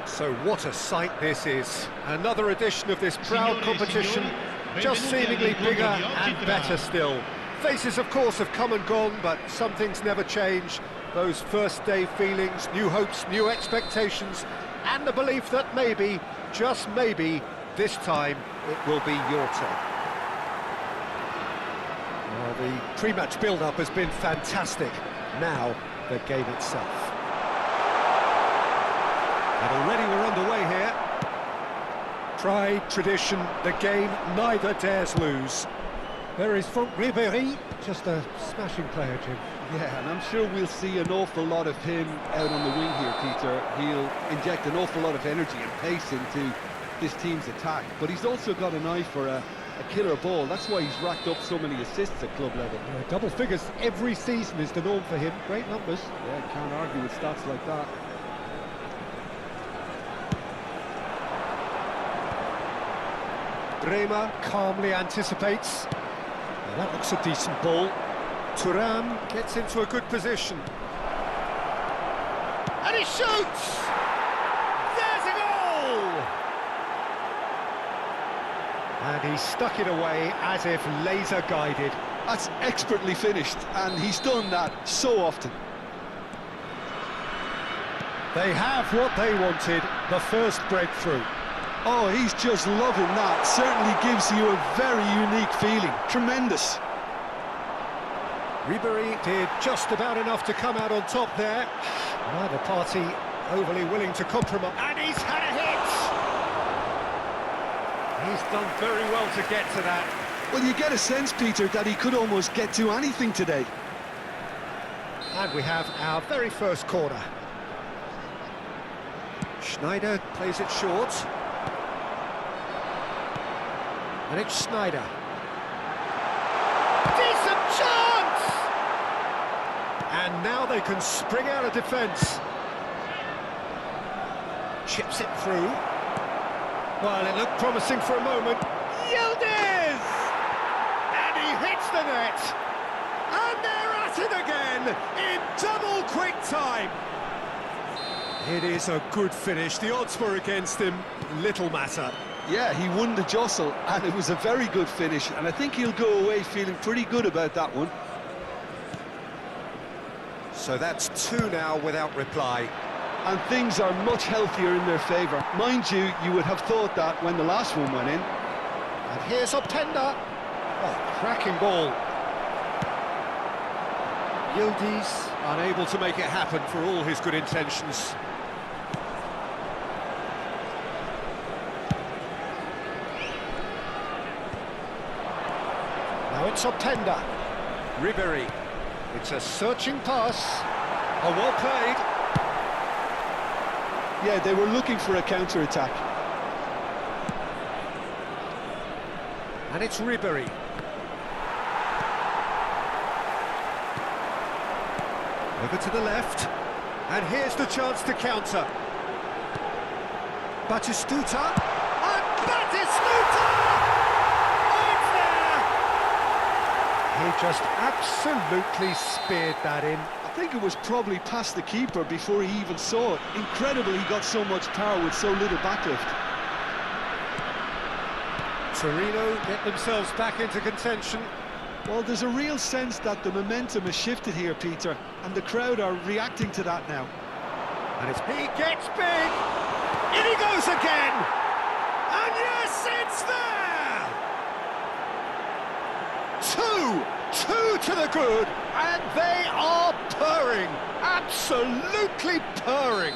So what a sight this is. Another edition of this proud competition, just seemingly bigger and better still. Faces, of course, have come and gone, but some things never change. Those first day feelings, new hopes, new expectations, and the belief that maybe, just maybe, this time it will be your turn. Well, the pre-match build-up has been fantastic. Now, the game itself. And already we're underway here. Pride, tradition, the game neither dares lose. There is Ribéry, just a smashing player, Jim. Yeah, and I'm sure we'll see an awful lot of him out on the wing here, Peter. He'll inject an awful lot of energy and pace into this team's attack, but he's also got an eye for a killer ball. That's why he's racked up so many assists at club level. Yeah, double figures every season is the norm for him. Great numbers. Yeah, can't argue with stats like that. Bremer calmly anticipates. Well, that looks a decent ball. Thuram gets into a good position. And he shoots! There's a goal! And he stuck it away as if laser-guided. That's expertly finished, and he's done that so often. They have what they wanted, the first breakthrough. Oh, he's just loving that. Certainly gives you a very unique feeling. Tremendous. Ribéry did just about enough to come out on top there. Neither party overly willing to compromise. And he's had a hit! He's done very well to get to that. Well, you get a sense, Peter, that he could almost get to anything today. And we have our very first corner. Schneider plays it short. And it's Schneider. Decent chance! And now they can spring out of defence. Chips it through. Well, it looked promising for a moment. Yildiz! And he hits the net. And they're at it again in double quick time. It is a good finish. The odds were against him. Little matter. Yeah, he won the jostle, and it was a very good finish, and I think he'll go away feeling pretty good about that one. So that's two now without reply. And things are much healthier in their favour. Mind you, you would have thought that when the last one went in. And here's Optenda. Oh, cracking ball. Yildiz unable to make it happen for all his good intentions. Now it's Optenda. Ribéry. It's a searching pass. Oh, well played. Yeah, they were looking for a counter-attack. And it's Ribéry. Over to the left. And here's the chance to counter. Batistuta. And Batistuta! He just absolutely speared that in. I think it was probably past the keeper before he even saw it. Incredible he got so much power with so little backlift. Torino get themselves back into contention. Well, there's a real sense that the momentum has shifted here, Peter, and the crowd are reacting to that now. And he gets big! In he goes again! And yes, it's there! Two to the good, and they are purring, absolutely purring.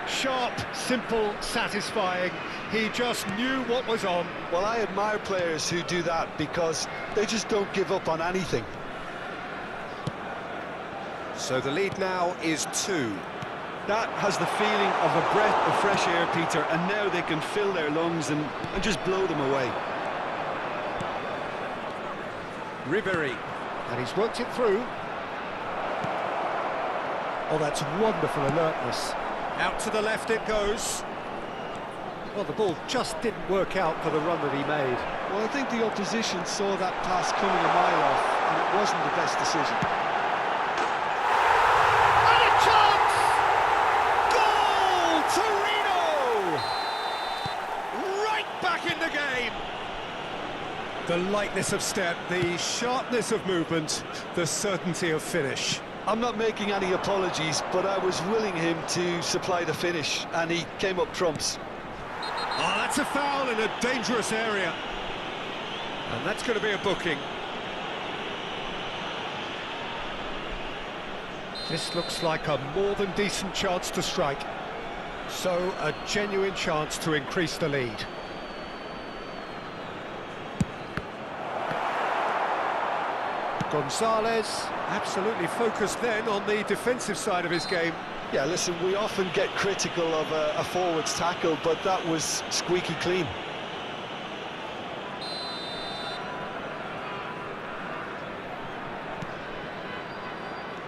Sharp, simple, satisfying. He just knew what was on. Well, I admire players who do that because they just don't give up on anything. So the lead now is 2. That has the feeling of a breath of fresh air, Peter, and now they can fill their lungs and just blow them away. Ribéry, and he's worked it through. Oh, that's wonderful alertness. Out to the left it goes. Well, the ball just didn't work out for the run that he made. Well, I think the opposition saw that pass coming a mile off, and it wasn't the best decision. And a chance! Goal! The lightness of step, the sharpness of movement, the certainty of finish. I'm not making any apologies, but I was willing him to supply the finish, and he came up trumps. Oh, that's a foul in a dangerous area. And that's going to be a booking. This looks like a more than decent chance to strike. So, a genuine chance to increase the lead. Gonzalez, absolutely focused then on the defensive side of his game. Yeah, listen, we often get critical of a forward's tackle, but that was squeaky clean.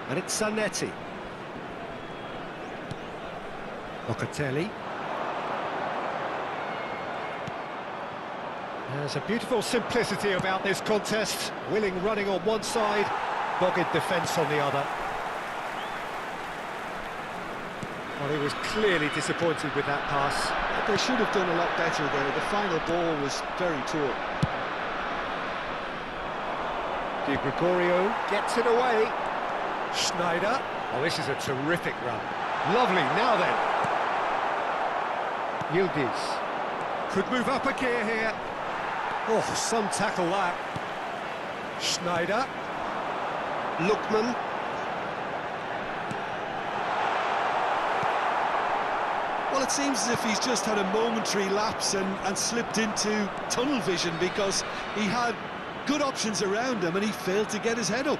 And it's Zanetti. Locatelli. There's a beautiful simplicity about this contest. Willing running on one side, dogged defence on the other. Well, he was clearly disappointed with that pass. They should have done a lot better there. The final ball was very poor. Di Gregorio gets it away. Schneider. Oh, this is a terrific run. Lovely, now then. Yildiz. Could move up a gear here. Oh, some tackle that. Schneider. Lookman. Well, it seems as if he's just had a momentary lapse and slipped into tunnel vision, because he had good options around him and he failed to get his head up.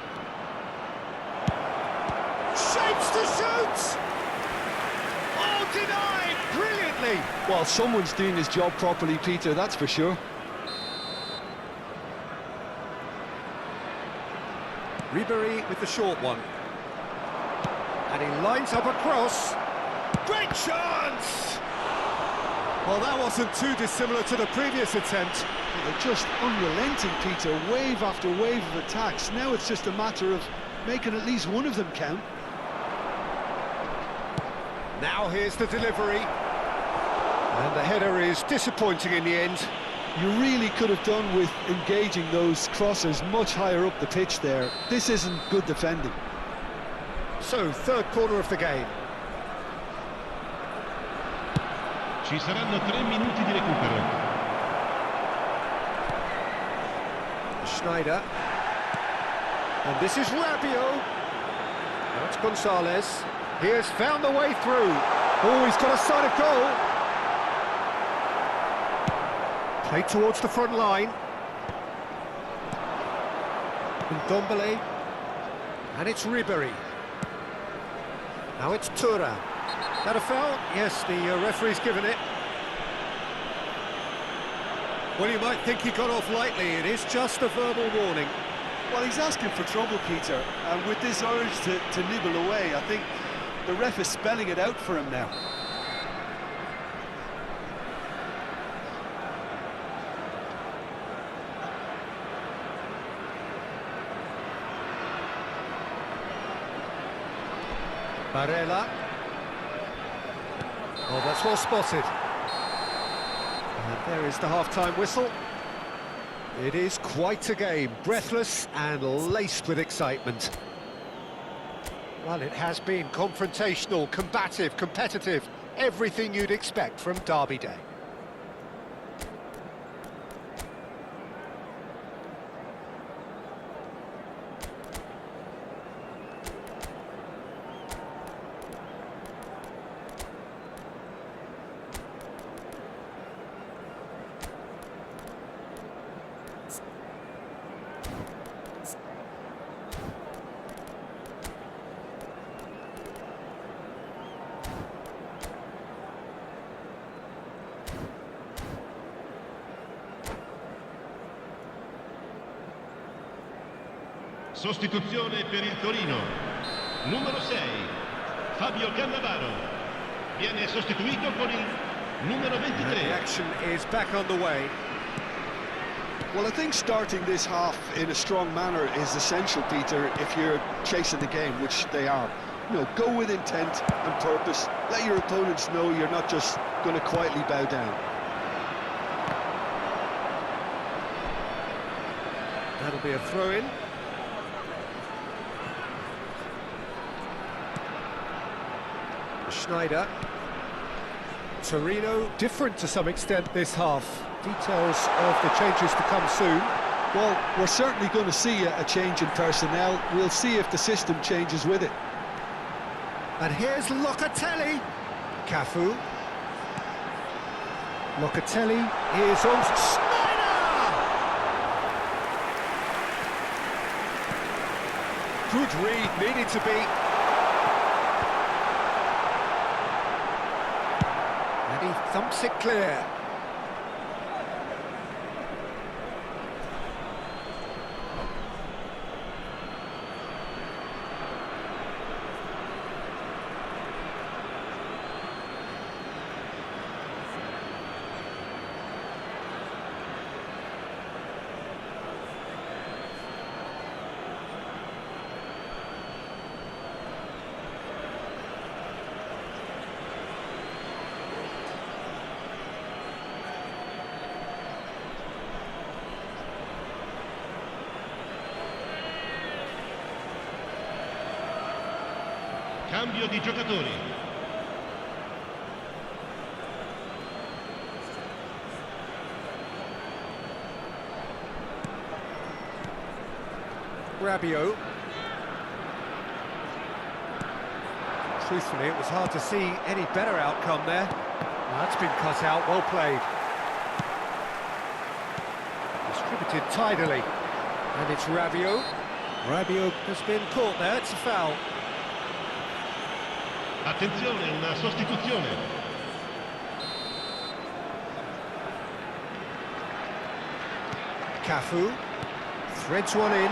Shapes to shoot! Oh, denied! Brilliantly! Well, someone's doing his job properly, Peter, that's for sure. Ribery with the short one. And he lines up a cross. Great chance! Well, that wasn't too dissimilar to the previous attempt. Well, they're just unrelenting, Peter, wave after wave of attacks. Now it's just a matter of making at least one of them count. Now here's the delivery. And the header is disappointing in the end. You really could have done with engaging those crossers much higher up the pitch there. This isn't good defending. So, third quarter of the game. Ci saranno 3 minuti di recupero. Schneider. And this is Rabiot. That's Gonzalez. He has found the way through. Oh, he's got a sight of goal. Played towards the front line. Ndombele. And it's Ribery. Now it's Tura. Is that a foul? Yes, the referee's given it. Well, you might think he got off lightly. It is just a verbal warning. Well, he's asking for trouble, Peter, and with this urge to nibble away, I think the ref is spelling it out for him now. Barella. Oh, that's well spotted. And there is the half-time whistle. It is quite a game, breathless and laced with excitement. Well, it has been confrontational, combative, competitive, everything you'd expect from Derby Day. Sostituzione per il Torino. Numero 6, Fabio Cannavaro. Viene sostituito con il numero 23. The action is back on the way. Well, I think starting this half in a strong manner is essential, Peter, if you're chasing the game, which they are. You know, go with intent and purpose. Let your opponents know you're not just going to quietly bow down. That'll be a throw-in. Schneider. Torino, different to some extent this half. Details of the changes to come soon. Well, we're certainly going to see a change in personnel. We'll see if the system changes with it. And here's Locatelli. Cafu. Locatelli is on Schneider! Good read, needed to be. And he thumps it clear. Cambio di giocatori. Rabiot. Truthfully, it was hard to see any better outcome there. That's been cut out, well played. Distributed tidily. And it's Rabiot. Rabiot has been caught there, it's a foul. Attenzione, una sostituzione. Cafu threads one in.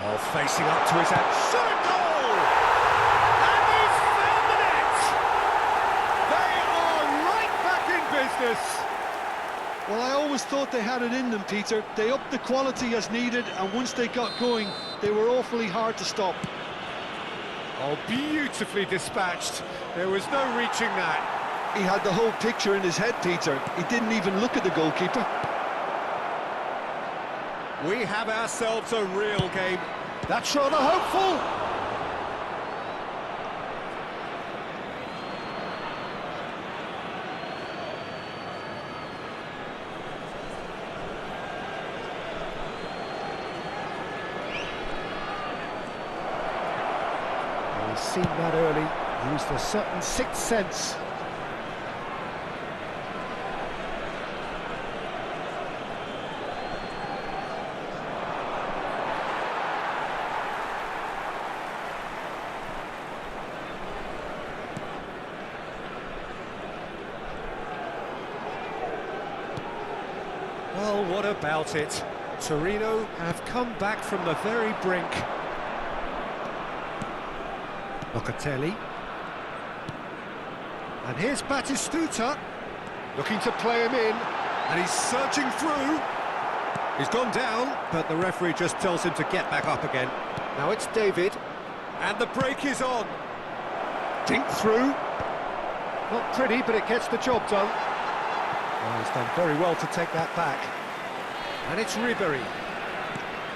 Oh, facing up to his end. Shot a goal! And he's found the net! They are right back in business. Well, I always thought they had it in them, Peter. They upped the quality as needed, and once they got going, they were awfully hard to stop. Oh, beautifully dispatched. There was no reaching that. He had the whole picture in his head, Peter. He didn't even look at the goalkeeper. We have ourselves a real game. That's rather hopeful. He's seen that early, used a certain sixth sense. Well, what about it? Torino have come back from the very brink. Locatelli. And here's Batistuta, looking to play him in, and he's surging through. He's gone down, but the referee just tells him to get back up again. Now it's David, and the break is on. Dink through. Not pretty, but it gets the job done. Well, he's done very well to take that back. And it's Ribery.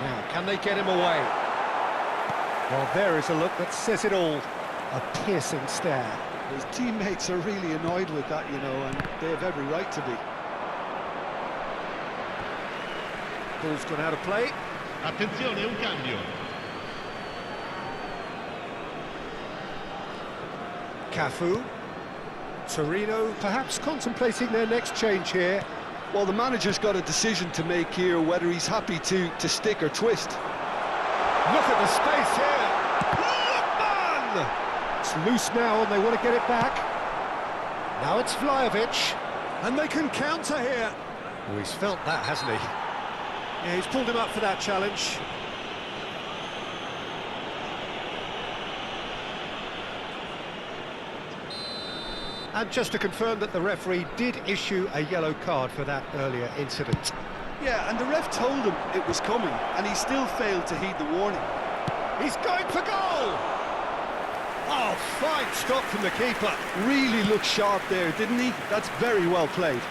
Now, can they get him away? Well, there is a look that says it all. A piercing stare. His teammates are really annoyed with that, you know, and they have every right to be. Ball's gone out of play. Attenzione, un cambio. Cafu. Torino perhaps contemplating their next change here. Well, the manager's got a decision to make here, whether he's happy to stick or twist. Look at the space here. Lookman! It's loose now and they want to get it back. Now it's Vlahovic. And they can counter here. Oh, he's felt that, hasn't he? Yeah, he's pulled him up for that challenge. And just to confirm that the referee did issue a yellow card for that earlier incident. Yeah, and the ref told him it was coming, and he still failed to heed the warning. He's going for goal! Oh, fine stop from the keeper. Really looked sharp there, didn't he? That's very well played.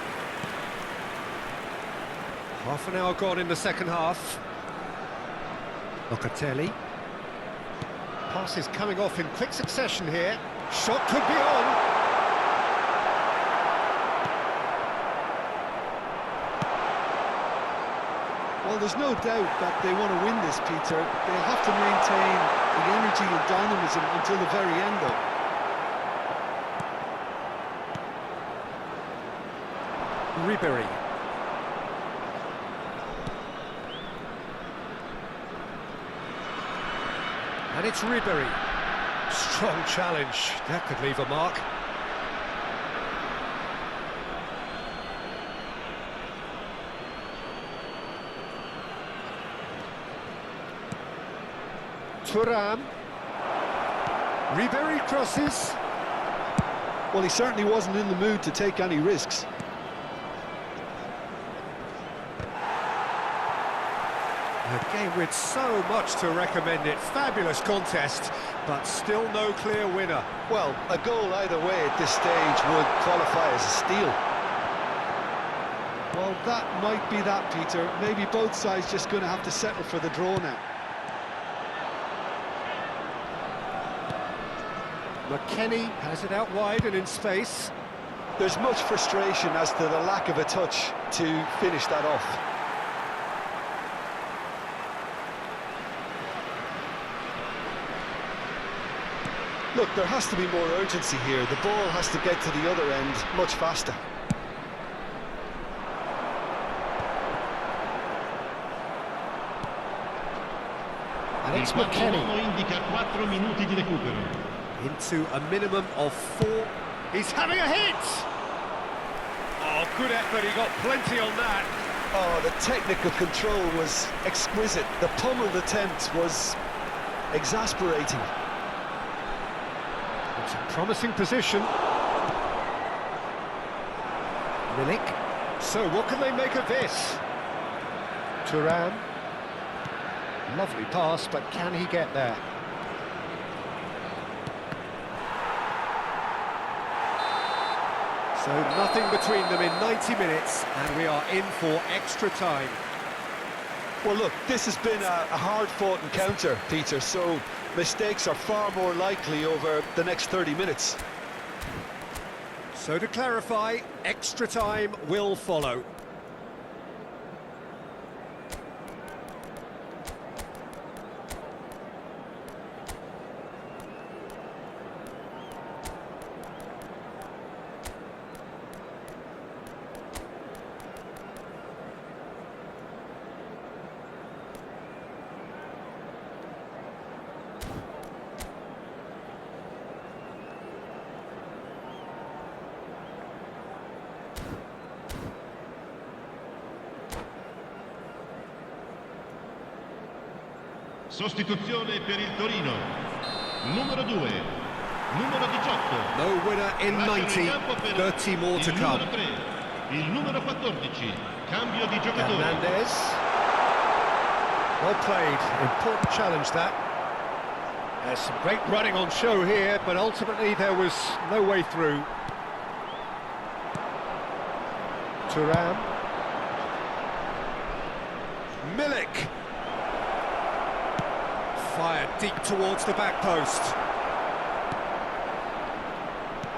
Half an hour gone in the second half. Locatelli. Passes coming off in quick succession here. Shot could be on. Well, there's no doubt that they want to win this, Peter. They'll have to maintain the energy and dynamism until the very end, though. Ribery. And it's Ribery. Strong challenge. That could leave a mark. Thuram. Ribery crosses. Well, he certainly wasn't in the mood to take any risks. A game with so much to recommend it. Fabulous contest, but still no clear winner. Well, a goal either way at this stage would qualify as a steal. Well, that might be that, Peter. Maybe both sides just going to have to settle for the draw now. McKennie has it out wide and in space. There's much frustration as to the lack of a touch to finish that off. Look, there has to be more urgency here. The ball has to get to the other end much faster. And it's McKennie. Indica 4 minuti di recupero. Into a minimum of 4. He's having a hit! Oh, good effort, he got plenty on that. Oh, the technical control was exquisite. The pummeled attempt was exasperating. It's a promising position. Milik. So what can they make of this? Thuram. Lovely pass, but can he get there? So nothing between them in 90 minutes, and we are in for extra time. Well, look, this has been a hard-fought encounter, Peter, so mistakes are far more likely over the next 30 minutes. So to clarify, extra time will follow. Sostituzione per il Torino. Numero 2, numero 18. No winner in 90, 30 more to come. Il numero 3, il numero 14. Cambio di giocatore. Hernandez. Well played, important challenge that. There's some great running on show here, but ultimately there was no way through. Thuram. Milik. Fired deep towards the back post.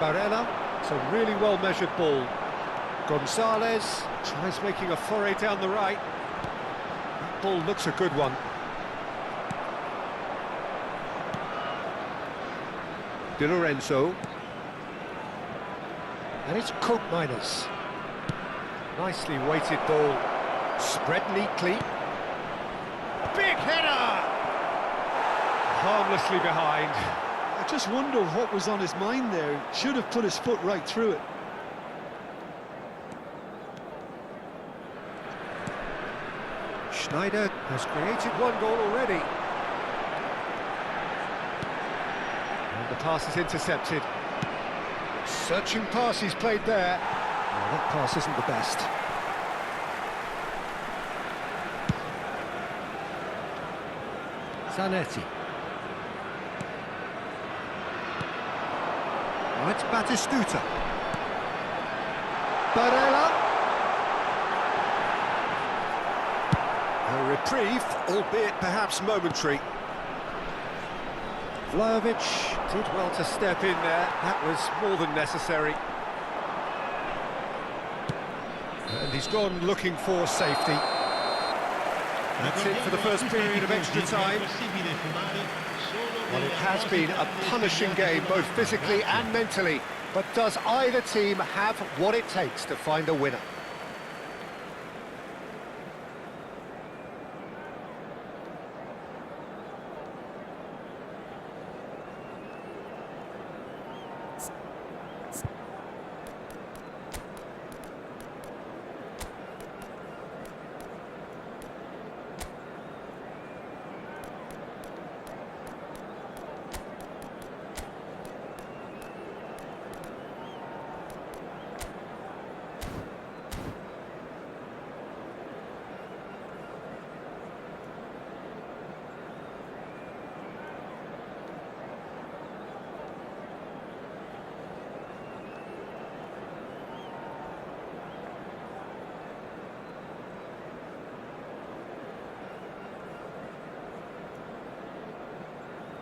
Barella, it's a really well-measured ball. Gonzalez tries making a foray down the right. That ball looks a good one. Di Lorenzo. And it's Koopmeiners. Nicely weighted ball. Spread neatly. Big header! Harmlessly behind. I just wonder what was on his mind there. Should have put his foot right through it. Schneider has created one goal already. And the pass is intercepted. Searching pass he's played there. Well, that pass isn't the best. Zanetti. Oh, it's Batistuta. reprieve, albeit perhaps momentary. Vlahovic did well to step in there. That was more than necessary. And he's gone looking for safety. That's it for the first period of extra time. Well, it has been a punishing game, both physically and mentally. But does either team have what it takes to find a winner?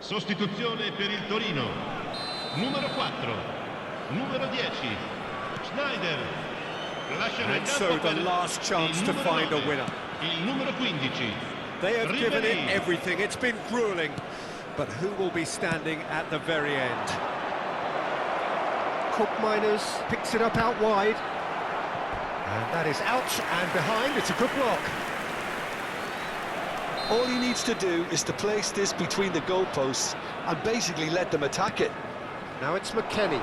Sostituzione per il Torino. Numero 4, numero 10, Schneider. Lasciano il And campo so the per last chance il to numero find a 9, winner. il numero 15. They have given it Ribery. everything. It's been gruelling. But who will be standing at the very end? Cook Miners picks it up out wide. And that is out and behind. It's a good block. All he needs to do is to place this between the goalposts and basically let them attack it. Now it's McKennie.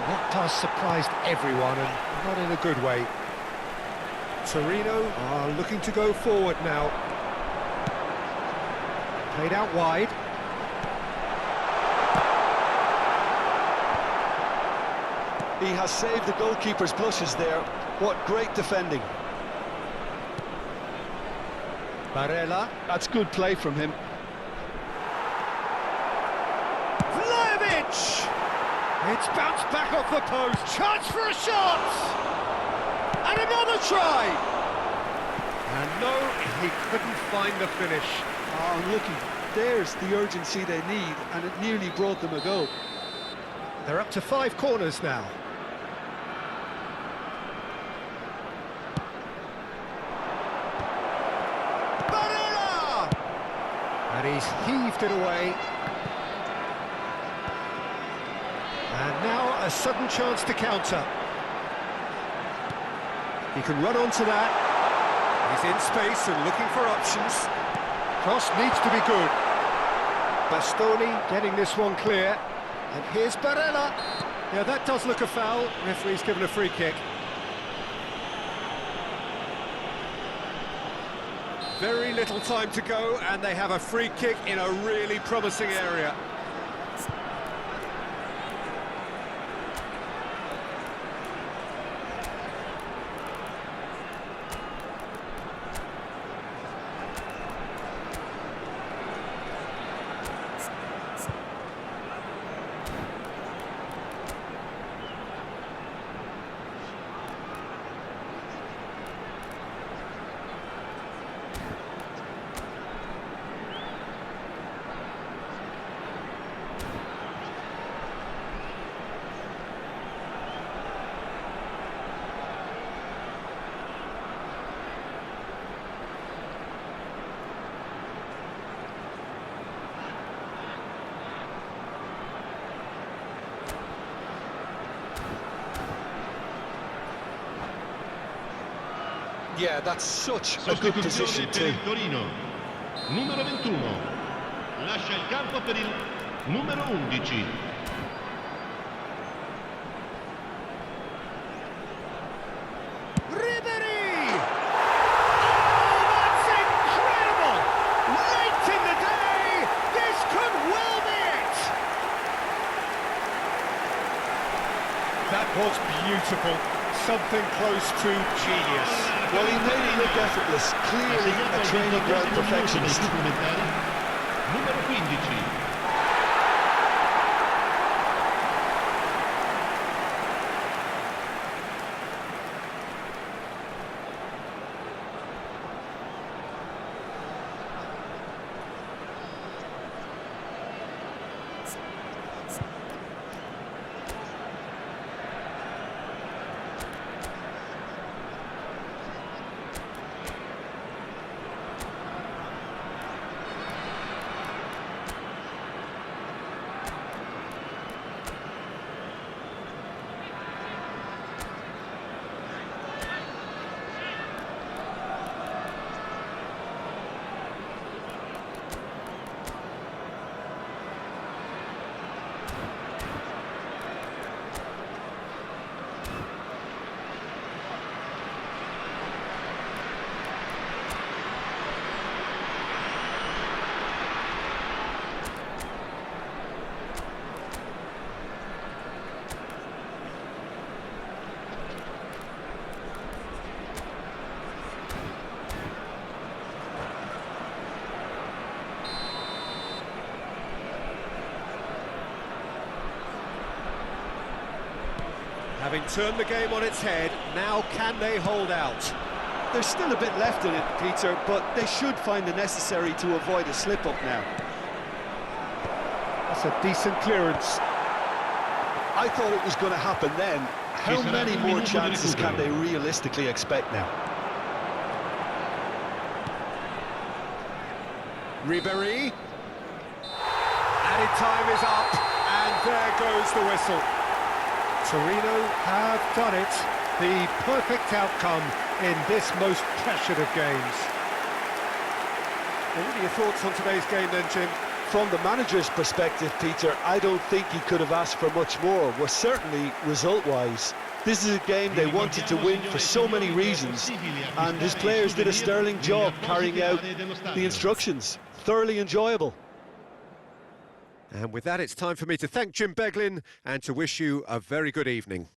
That pass surprised everyone, and not in a good way. Torino are looking to go forward now. Played out wide. He has saved the goalkeeper's blushes there. What great defending. Barella. That's good play from him. Vlahovic! It's bounced back off the post. Chance for a shot! And another try! And no, he couldn't find the finish. Oh, looky, there's the urgency they need, and it nearly brought them a goal. They're up to 5 corners now. Barella! And he's heaved it away. And now a sudden chance to counter. He can run onto that. He's in space and looking for options. Cross needs to be good. Bastoni getting this one clear. And here's Barella. Yeah, that does look a foul. Referee's given a free kick. Very little time to go, and they have a free kick in a really promising area. Yeah, that's such a good position Sostituzione per too. il Torino. Numero 21. Lascia il campo per il numero 11. Ribery! Oh, that's incredible! Late in the day, this could well be it! That was beautiful. Something close to genius. Well, he made it look effortless. Clearly a training ground perfectionist. Numero 15. Having turned the game on its head, now can they hold out? There's still a bit left in it, Peter, but they should find the necessary to avoid a slip-up now. That's a decent clearance. I thought it was going to happen then. How many more chances can they realistically expect now? Ribéry. Added time is up, and there goes the whistle. Torino have done it. The perfect outcome in this most pressured of games. What are your thoughts on today's game then, Jim? From the manager's perspective, Peter, I don't think he could have asked for much more. Well, certainly result-wise. This is a game they wanted to win for so many reasons, and his players did a sterling job carrying out the instructions. Thoroughly enjoyable. And with that, it's time for me to thank Jim Beglin and to wish you a very good evening.